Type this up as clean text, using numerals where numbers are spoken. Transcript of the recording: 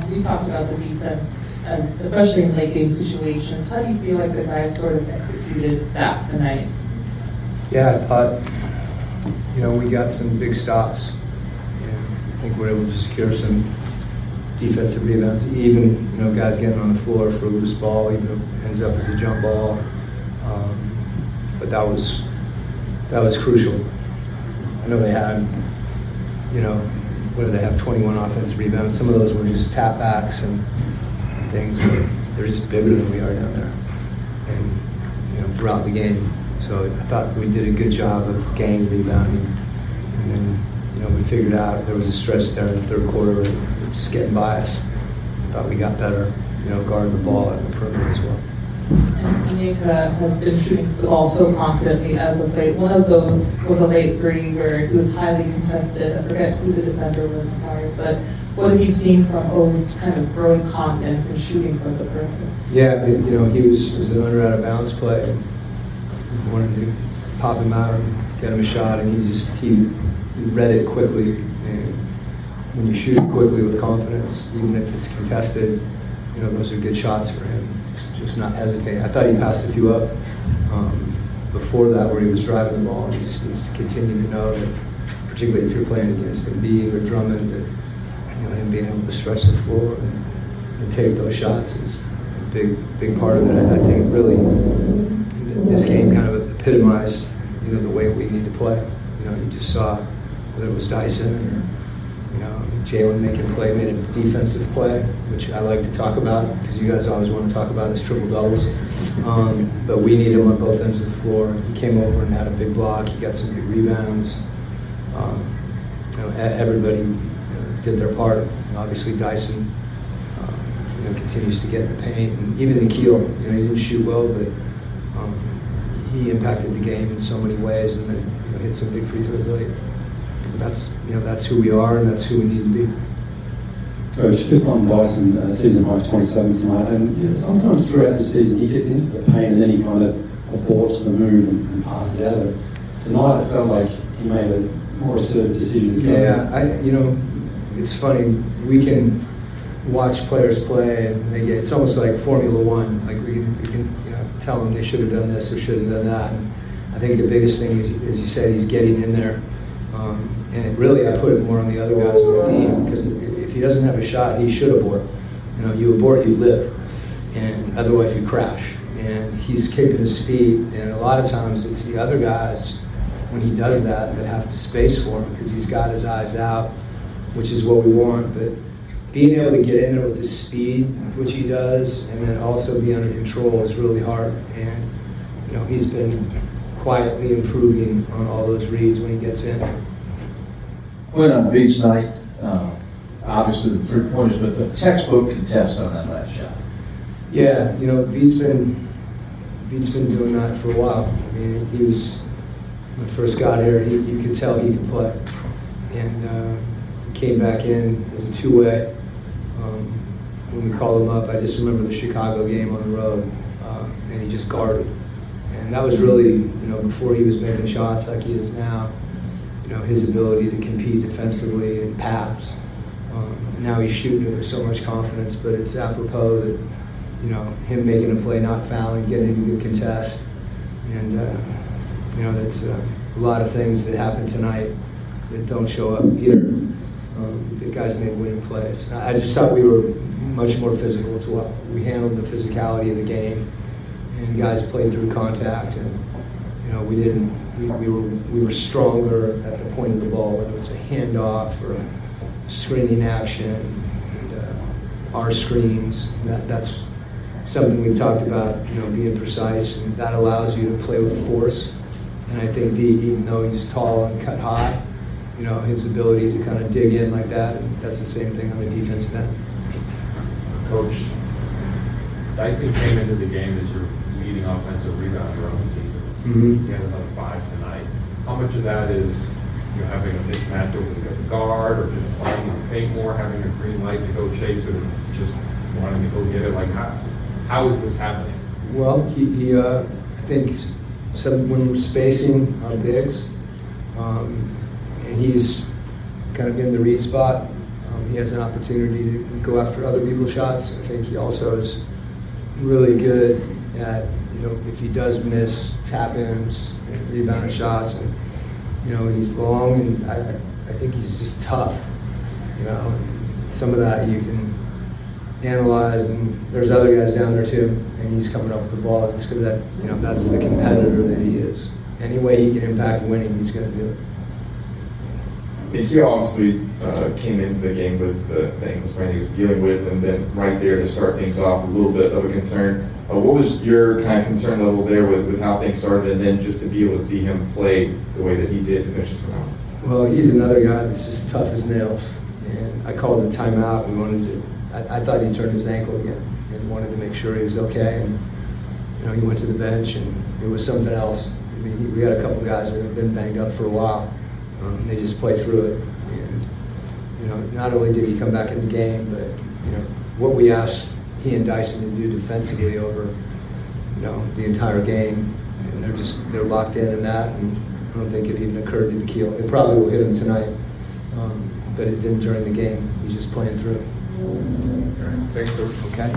we talked about the defense, especially in late game situations. How do you feel like the guys sort of executed that tonight? Yeah, I thought, we got some big stops. And I think we're able to secure some defensive rebounds, even, guys getting on the floor for a loose ball, even if it ends up as a jump ball. But that was crucial. I know they had, what do they have, 21 offensive rebounds. Some of those were just tap backs and things, but they're just bigger than we are down there. And, throughout the game. So I thought we did a good job of gang rebounding. And then, we figured out there was a stretch there in the third quarter of just getting by us. I thought we got better, guarding the ball at the perimeter as well. And Inyeka has been shooting the ball so confidently as of late. One of those was a late three where he was highly contested. I forget who the defender was, I'm sorry. But what have you seen from O's kind of growing confidence in shooting from the perimeter? Yeah, it was an under out of bounds play. We wanted to pop him out and get him a shot, and he read it quickly. And when you shoot quickly with confidence, even if it's contested, those are good shots for him. Just not hesitating. I thought he passed a few up before that where he was driving the ball. He just needs to continue to know that, particularly if you're playing against Embiid or Drummond, that him being able to stretch the floor and take those shots is a big part of it. I think really this game kind of epitomized the way we need to play. You just saw whether it was Dyson or Jalen made a defensive play, which I like to talk about because you guys always want to talk about his triple doubles. But we need him on both ends of the floor. He came over and had a big block. He got some good rebounds. Everybody did their part. Obviously, Dyson continues to get in the paint, and even Nikhil. He didn't shoot well, but he impacted the game in so many ways, and then hit some big free throws late. That's who we are, and that's who we need to be. Coach, just on Dyson, season high 27 tonight, and sometimes throughout the season he gets into the paint and then he kind of aborts the move and passes it out. Tonight it felt like he made a more assertive decision. It's funny. We can watch players play, and it's almost like Formula One. Like we can tell them they should have done this or should have done that. And I think the biggest thing is, as you said, he's getting in there. And really, I put it more on the other guys on the team because if he doesn't have a shot, he should abort. You abort, you live, and otherwise you crash. And he's keeping his feet, and a lot of times it's the other guys when he does that have to space for him because he's got his eyes out, which is what we want. But being able to get in there with his speed, which he does, and then also be under control is really hard. And he's been quietly improving on all those reads when he gets in. Went on Beats night, obviously the 3 pointers, but the textbook contest on that last shot. Yeah, Beats been doing that for a while. I mean, he was when I first got here. You could tell he could play, and he came back in as a two-way. When we called him up, I just remember the Chicago game on the road, and he just guarded. And that was really, before he was making shots like he is now, his ability to compete defensively and pass. Now he's shooting it with so much confidence, but it's apropos that, him making a play, not fouling, getting a good contest. And, that's a lot of things that happened tonight that don't show up here. The guys made winning plays. I just thought we were much more physical as well. We handled the physicality of the game, and guys played through contact, and we were stronger at the point of the ball, whether it's a handoff or a screening action, and our screens. That's something we've talked about, being precise, and that allows you to play with force. And I think even though he's tall and cut high, his ability to kind of dig in like that, and that's the same thing on the defensive end. Coach, Dyson came into the game as your leading offensive rebounder on the season. Mm-hmm. He had another 5 tonight. How much of that is having a mismatch over the guard, or just playing in the paint more, having a green light to go chase it, and just wanting to go get it? Like, how is this happening? Well, he I think when we're spacing our bigs, and he's kind of in the read spot, he has an opportunity to go after other people's shots. I think he also is really good at, if he does miss tap-ins and rebounded shots, and, he's long, and I think he's just tough, Some of that you can analyze, and there's other guys down there too, and he's coming up with the ball just because that's the competitor that he is. Any way he can impact winning, he's going to do it. And he obviously came into the game with the ankle sprain he was dealing with, and then right there to start things off, a little bit of a concern. What was your kind of concern level there with how things started, and then just to be able to see him play the way that he did to finish this round? Well, he's another guy that's just tough as nails, and I called the timeout. I thought he turned his ankle again, and wanted to make sure he was okay. And he went to the bench, and it was something else. I mean, we got a couple guys that have been banged up for a while. They just play through it, and not only did he come back in the game, but what we asked he and Dyson to do defensively over the entire game, and they're locked in that, and I don't think it even occurred to Nikhil. It probably will hit him tonight, but it didn't during the game. He's just playing through it. Thanks, Coach. Okay.